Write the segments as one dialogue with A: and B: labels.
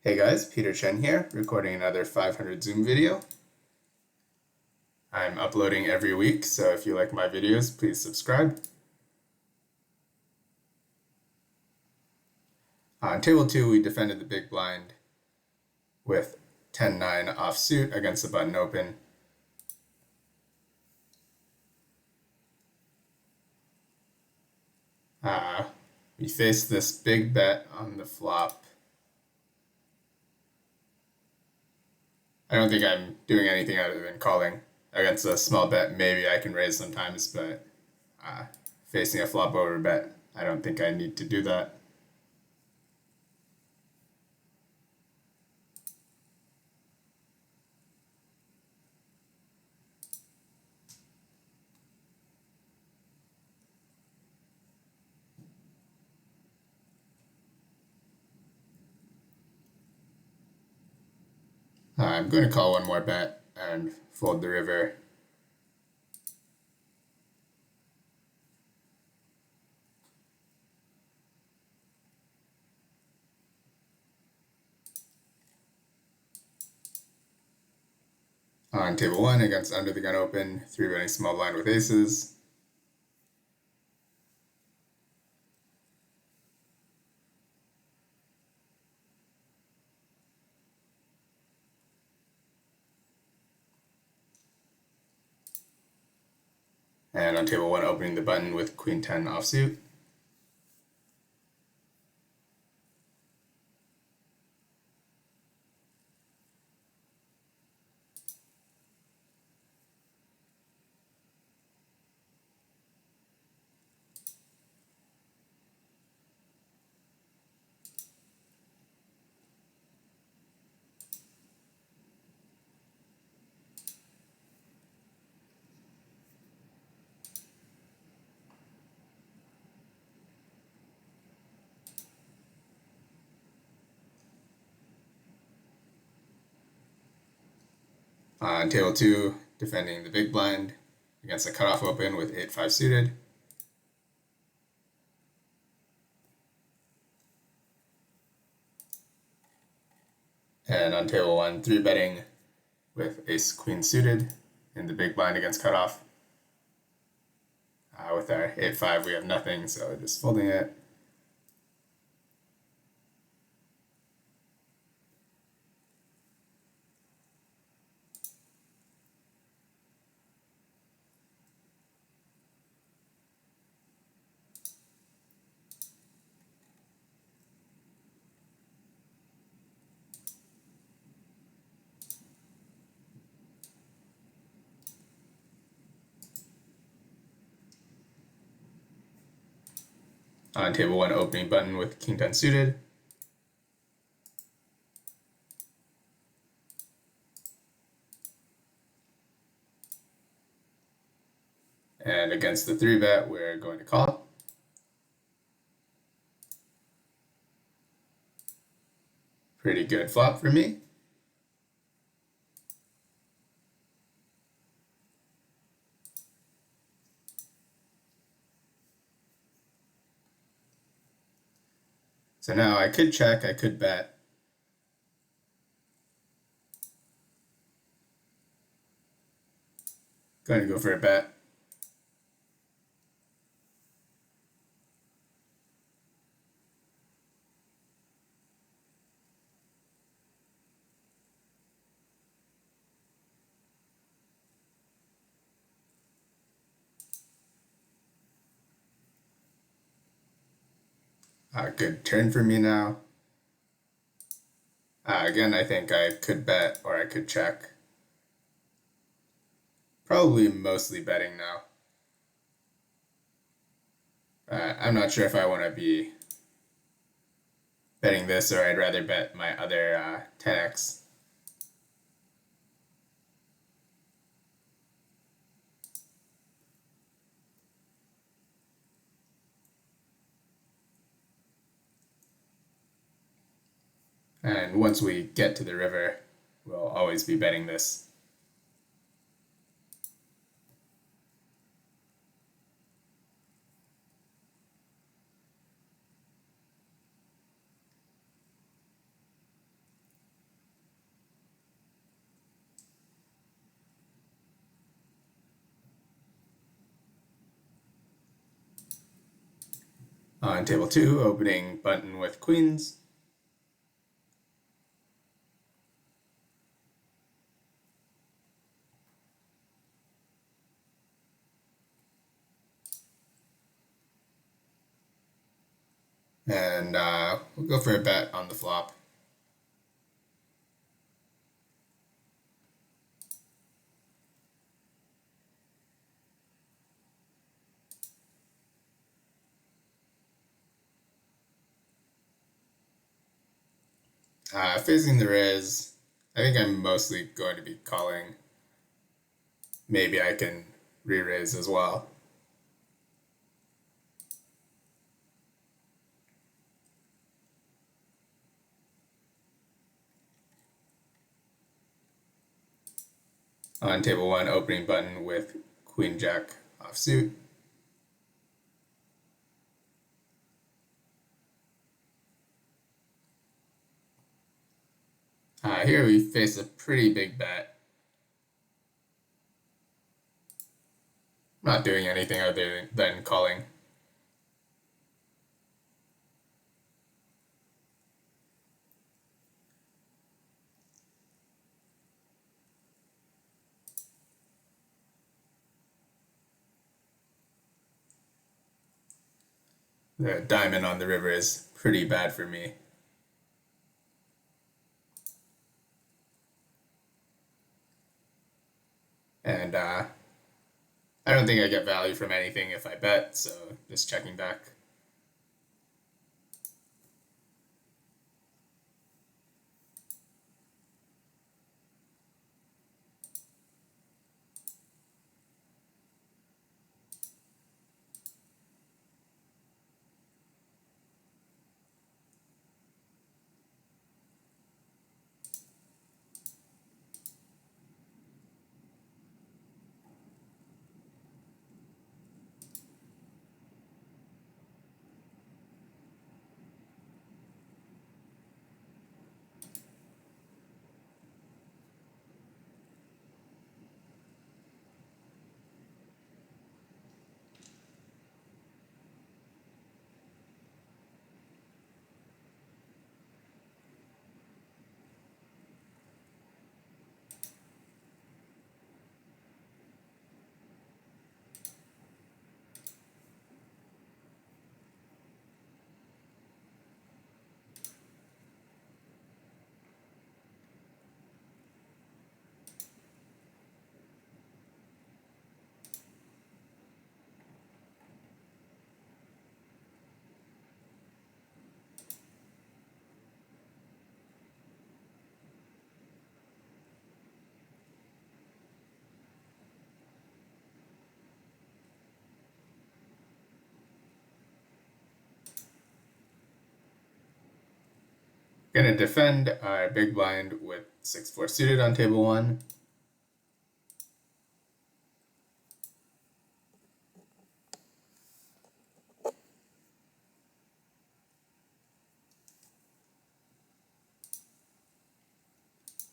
A: Hey guys, Peter Chen here, recording another 500 Zoom video. I'm uploading every week, so if you like my videos, please subscribe. On table 2, we defended the big blind with 10-9 offsuit against the button open. We faced this big bet on the flop. I don't think I'm doing anything other than calling against a small bet. Maybe I can raise sometimes, but facing a flop over bet, I don't think I need to do that. I'm going to call one more bet and fold the river. On table 1 against under the gun open, 3-betting small blind with aces. And on table 1, opening the button with queen 10 offsuit. On table 2, defending the big blind against a cutoff open with 8-5 suited. And on table 1, 3-betting with ace-queen suited in the big blind against cutoff. With our 8-5, we have nothing, so just folding it. On table 1, opening button with king 10 suited. And against the 3-bet, we're going to call. Pretty good flop for me. So now I could check, I could bet. Going to go for a bet. Good turn for me now. Again, I think I could bet or I could check. Probably mostly betting now. I'm not sure if I want to be betting this or I'd rather bet my other 10x. And once we get to the river, we'll always be betting this. On table 2, opening button with queens. And we'll go for a bet on the flop. Facing the raise, I think I'm mostly going to be calling. Maybe I can re-raise as well. On table 1, opening button with queen jack offsuit. Here we face a pretty big bet. I'm not doing anything other than calling. The diamond on the river is pretty bad for me. And I don't think I get value from anything if I bet, so just checking back. Gonna defend our big blind with 6-4 suited on table 1.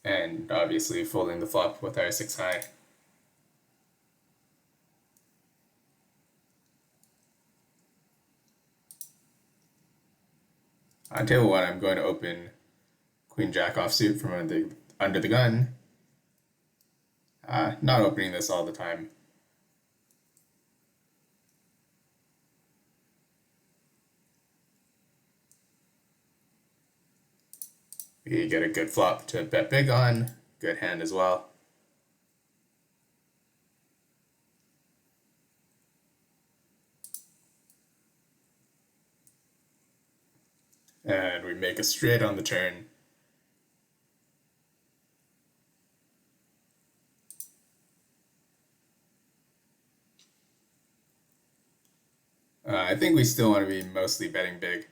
A: And obviously folding the flop with our 6 high. On table 1, I'm going to open queen jack offsuit from under the gun. Not opening this all the time. We get a good flop to bet big on, good hand as well. And we make a straight on the turn. I think we still want to be mostly betting big.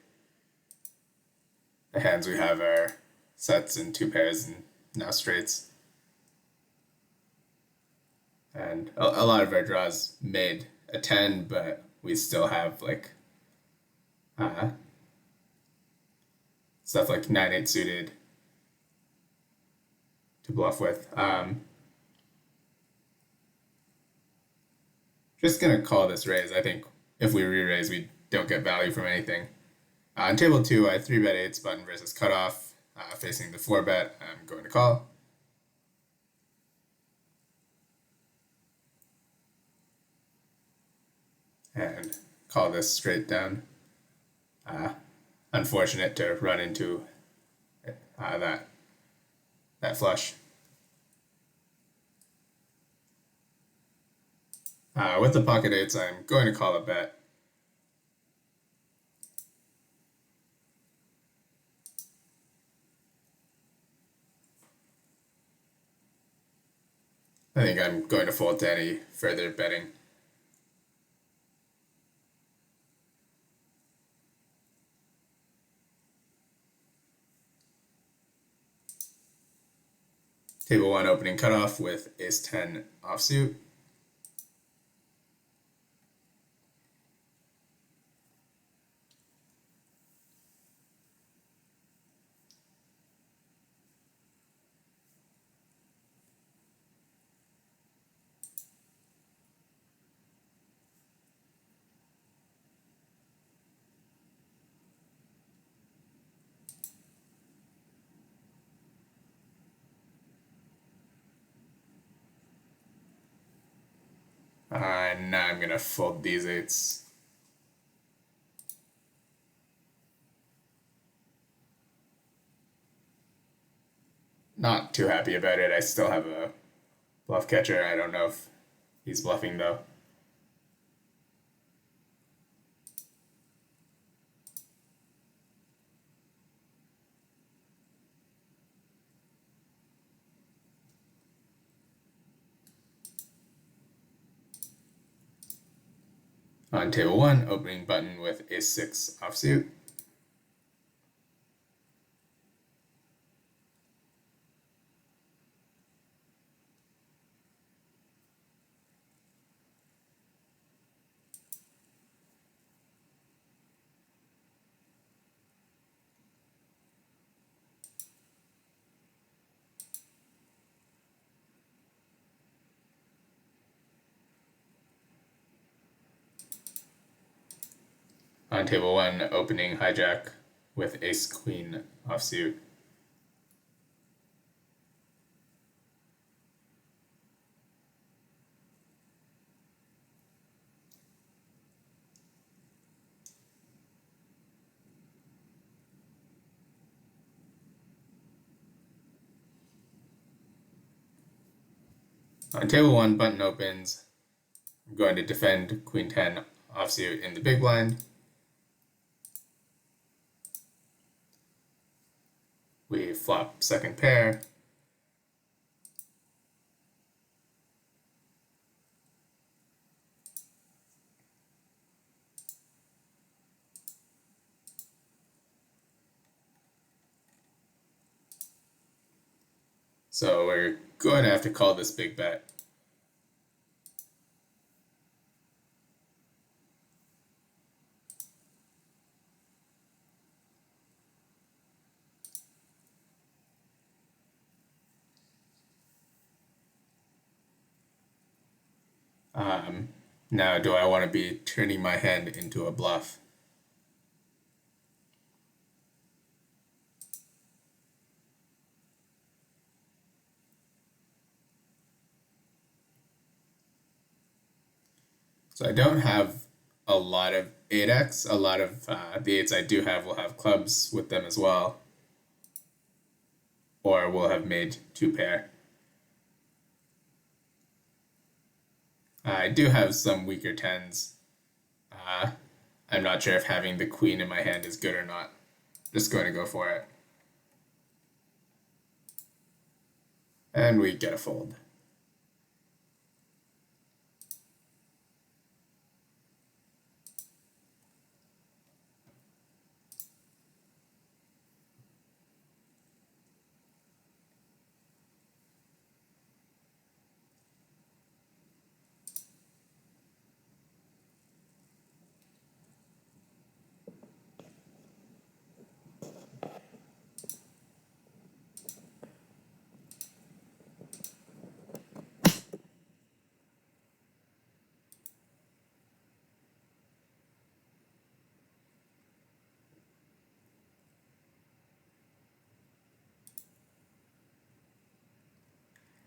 A: The hands we have are sets and 2 pairs and now straights. And a lot of our draws made a 10, but we still have like stuff like 9-8 suited to bluff with. Just gonna call this raise. I think if we re-raise, we don't get value from anything. On table 2, I 3-bet 8s button versus cutoff, facing the 4-bet. I'm going to call. And call this straight down. Unfortunate to run into that flush. With the pocket 8s, I'm going to call a bet. I think I'm going to fold to any further betting. Table 1 opening cutoff with ace-10 offsuit. Now I'm going to fold these 8s. Not too happy about it. I still have a bluff catcher. I don't know if he's bluffing though. On table 1, opening button with ace-6 offsuit. On table 1, opening hijack with ace-queen offsuit. On table 1, button opens. I'm going to defend queen 10 offsuit in the big blind. We flop second pair. So we're going to have to call this big bet. Now, do I want to be turning my hand into a bluff? So I don't have a lot of 8x. A lot of the 8s I do have will have clubs with them as well. Or will have made 2 pair. I do have some weaker 10s. I'm not sure if having the queen in my hand is good or not. Just going to go for it. And we get a fold.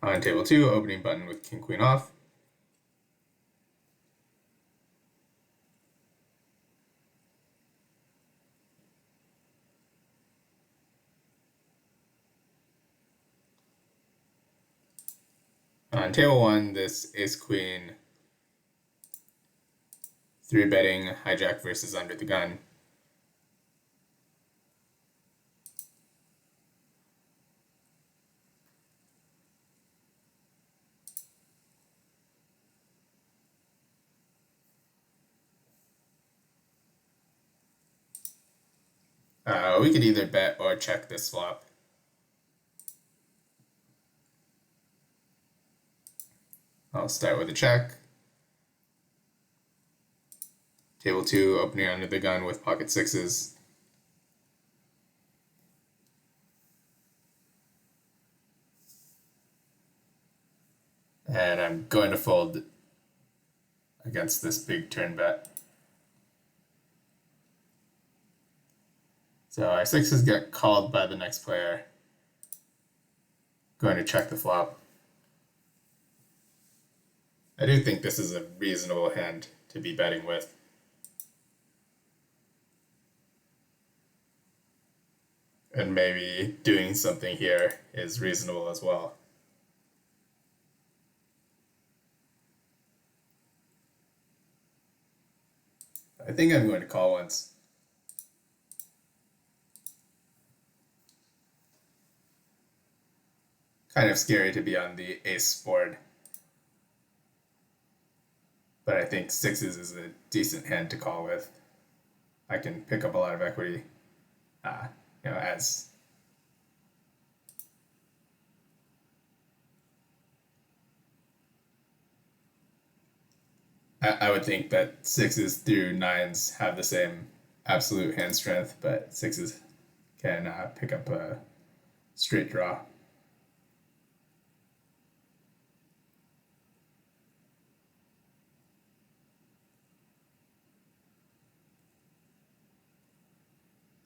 A: On table 2, opening button with king queen off. On table 1, this ace queen 3-betting hijack versus under the gun. We could either bet or check this flop. I'll start with a check. Table 2, opening under the gun with pocket sixes. And I'm going to fold against this big turn bet. So our sixes get called by the next player. Going to check the flop. I do think this is a reasonable hand to be betting with. And maybe doing something here is reasonable as well. I think I'm going to call once. Kind of scary to be on the ace board. But I think sixes is a decent hand to call with. I can pick up a lot of equity, as I would think that sixes through nines have the same absolute hand strength, but sixes can pick up a straight draw.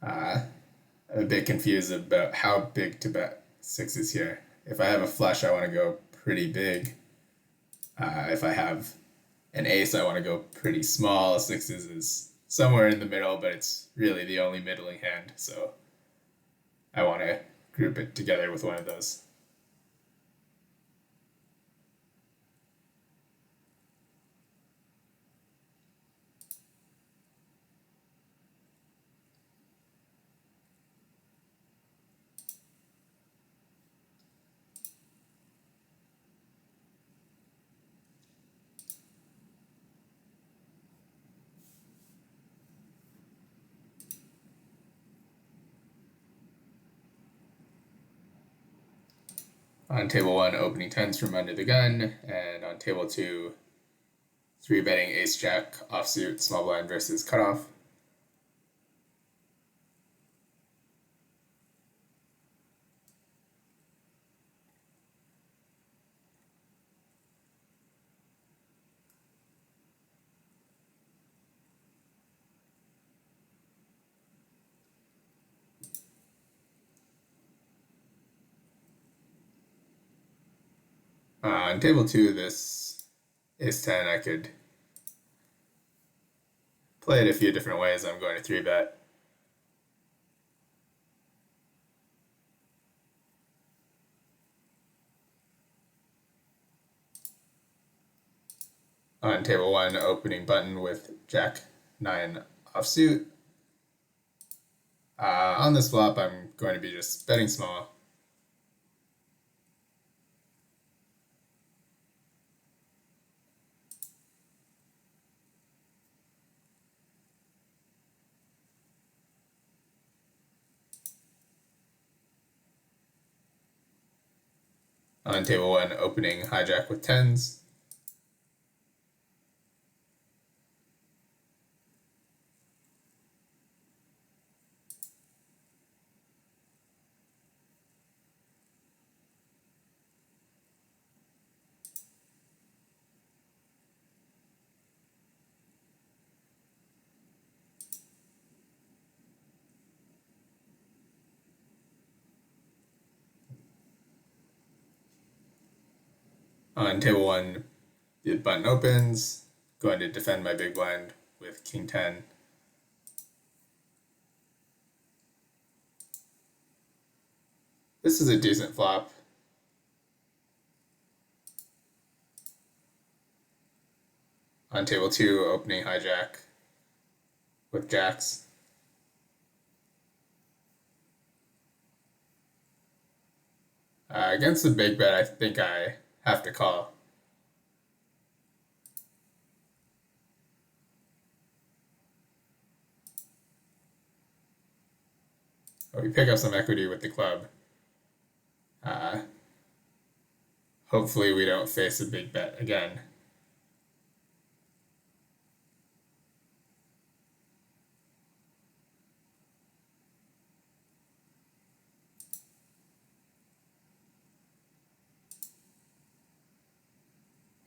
A: I'm a bit confused about how big to bet sixes here. If I have a flush, I want to go pretty big. If I have an ace, I want to go pretty small. Sixes is somewhere in the middle, but it's really the only middling hand, so I want to group it together with one of those. On table 1, opening tens from under the gun, and on table 2, 3-betting ace-jack offsuit small blind versus cutoff. On table 2, this ace-10, I could play it a few different ways. I'm going to 3-bet. On table 1, opening button with jack-9 offsuit. On this flop, I'm going to be just betting small. On table 1, opening hijack with tens. On table 1, the button opens, going to defend my big blind with king 10. This is a decent flop. On table 2, opening hijack with jacks. Against the big bet, I think I have to call. We pick up some equity with the club. Hopefully we don't face a big bet again.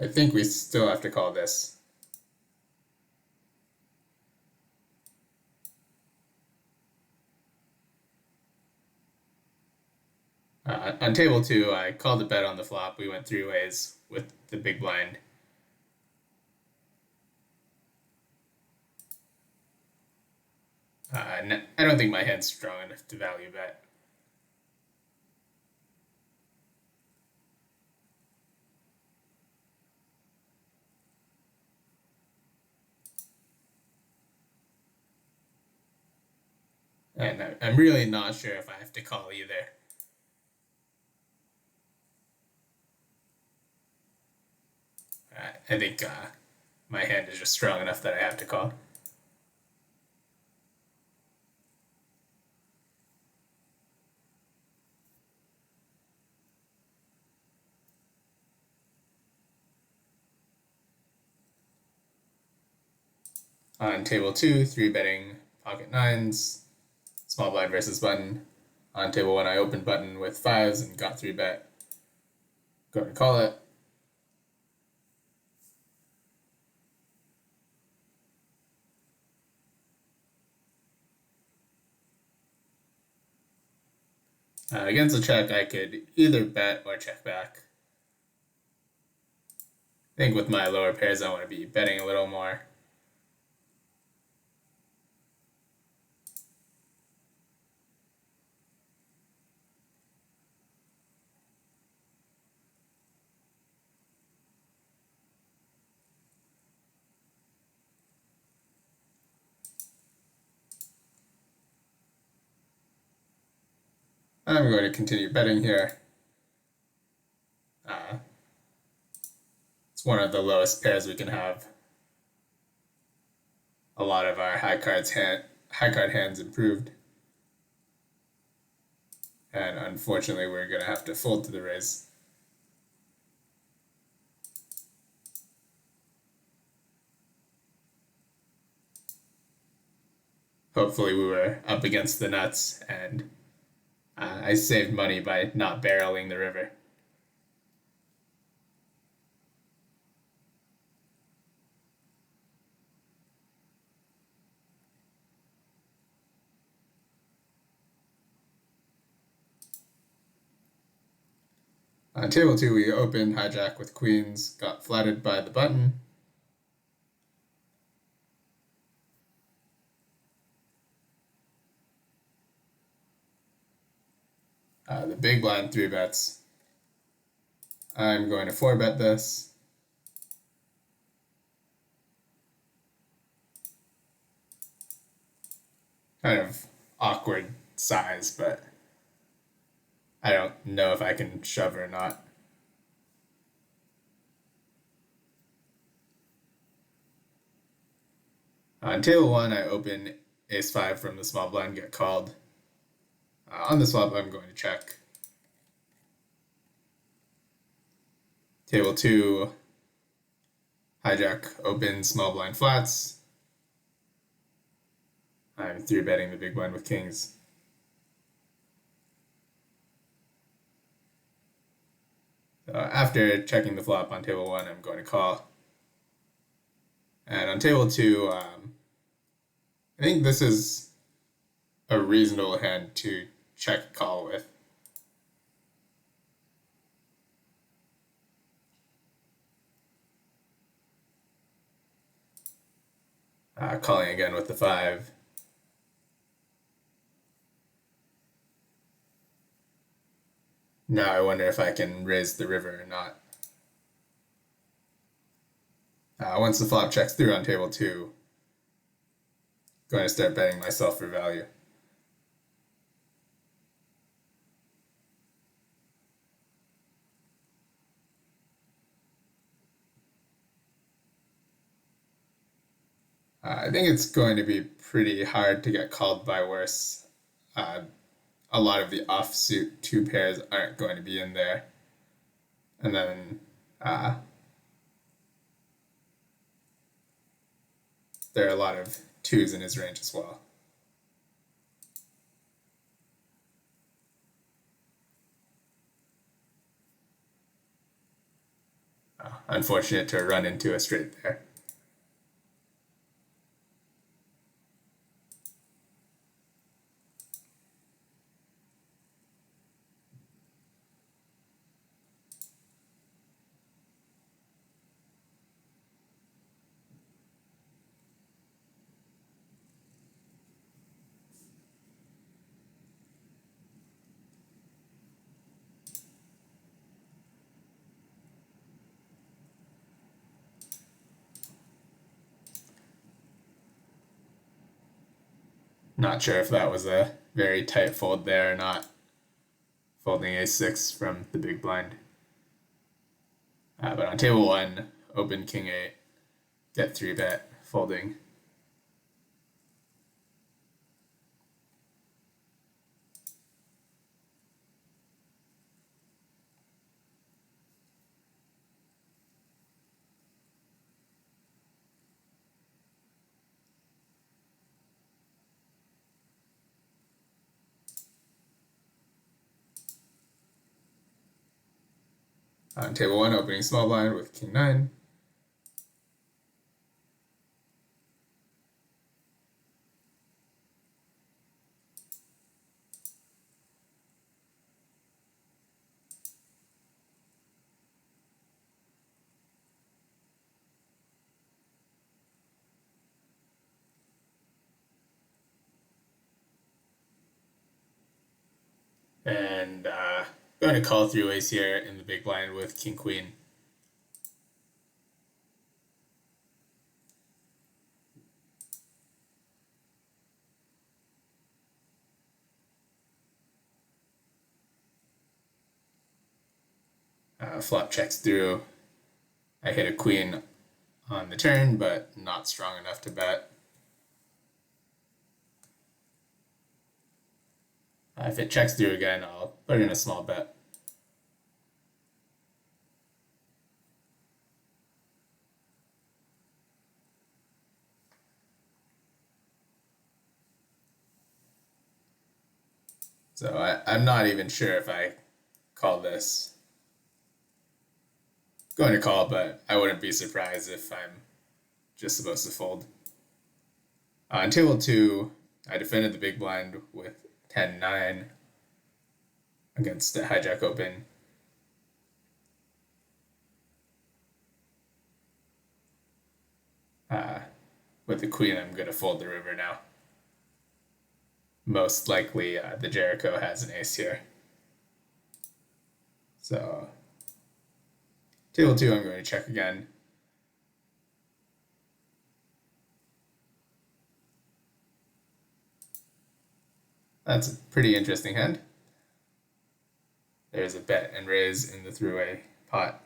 A: I think we still have to call this. On table 2, I called a bet on the flop. We went 3 ways with the big blind. I don't think my hand's strong enough to value bet. And I'm really not sure if I have to call either. I think my hand is just strong enough that I have to call. On table 2, 3-betting pocket nines, small blind versus button. On table 1, I opened button with 5s and got 3-bet. Go and call it. Against a check, I could either bet or check back. I think with my lower pairs, I want to be betting a little more. I'm going to continue betting here. It's one of the lowest pairs we can have. A lot of our high card hands improved. And unfortunately, we're going to have to fold to the raise. Hopefully we were up against the nuts and I saved money by not barreling the river. On table 2, we opened hijack with queens, got flattered by the button. The big blind 3-bets. I'm going to 4-bet this. Kind of awkward size, but I don't know if I can shove or not. On table 1, I open ace-5 from the small blind, get called. On the flop, I'm going to check. Table 2, hijack, open, small blind flats. I'm 3-betting the big blind with kings. After checking the flop on table 1, I'm going to call. And on table 2, I think this is a reasonable hand to check call with. Calling again with the 5. Now I wonder if I can raise the river or not. Once the flop checks through on table 2, going to start betting myself for value. I think it's going to be pretty hard to get called by worse. A lot of the offsuit 2 pairs aren't going to be in there. And then there are a lot of 2s in his range as well. Unfortunate to run into a straight there. Not sure if that was a very tight fold there or not. Folding ace-6 from the big blind. But on table 1, open king-8, get 3-bet, folding. On table 1, opening small blind with king-9. And going to call through ace here in the big blind with king-queen. Flop checks through. I hit a queen on the turn, but not strong enough to bet. If it checks through again, I'll put in a small bet. So I'm not even sure if I call this. Going to call, but I wouldn't be surprised if I'm just supposed to fold. On table 2, I defended the big blind with 10-9 against the hijack open. With the queen, I'm going to fold the river now. Most likely, the Jericho has an ace here. So, table 2, I'm going to check again. That's a pretty interesting hand. There's a bet and raise in the three-way pot.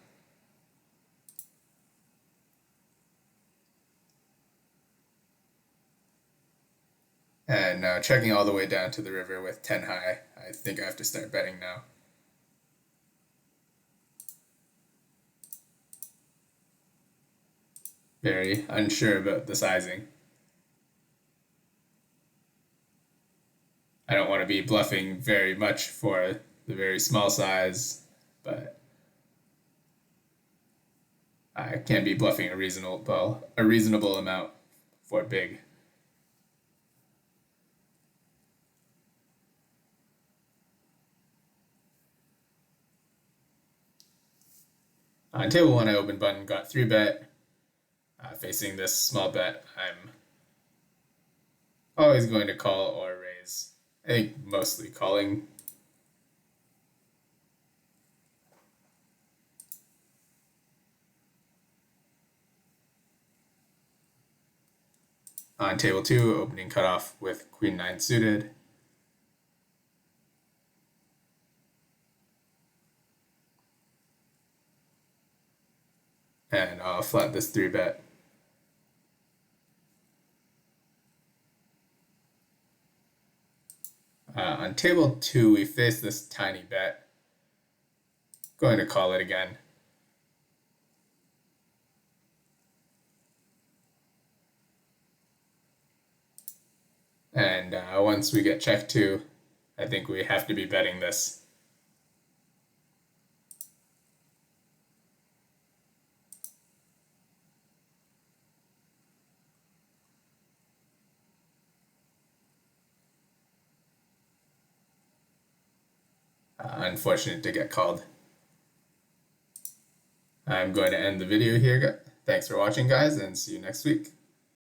A: And now checking all the way down to the river with 10 high. I think I have to start betting now. Very unsure about the sizing. I don't want to be bluffing very much for the very small size, but I can be bluffing a reasonable amount for big. On table 1, I opened button, got 3-bet. Facing this small bet, I'm always going to call or raise. I think mostly calling. On table 2, opening cutoff with Queen 9 suited. And I'll flat this 3-bet. On table 2, we face this tiny bet. Going to call it again. And once we get check 2, I think we have to be betting this. Unfortunate to get called. I'm going to end the video here. Thanks for watching, guys, and see you next week.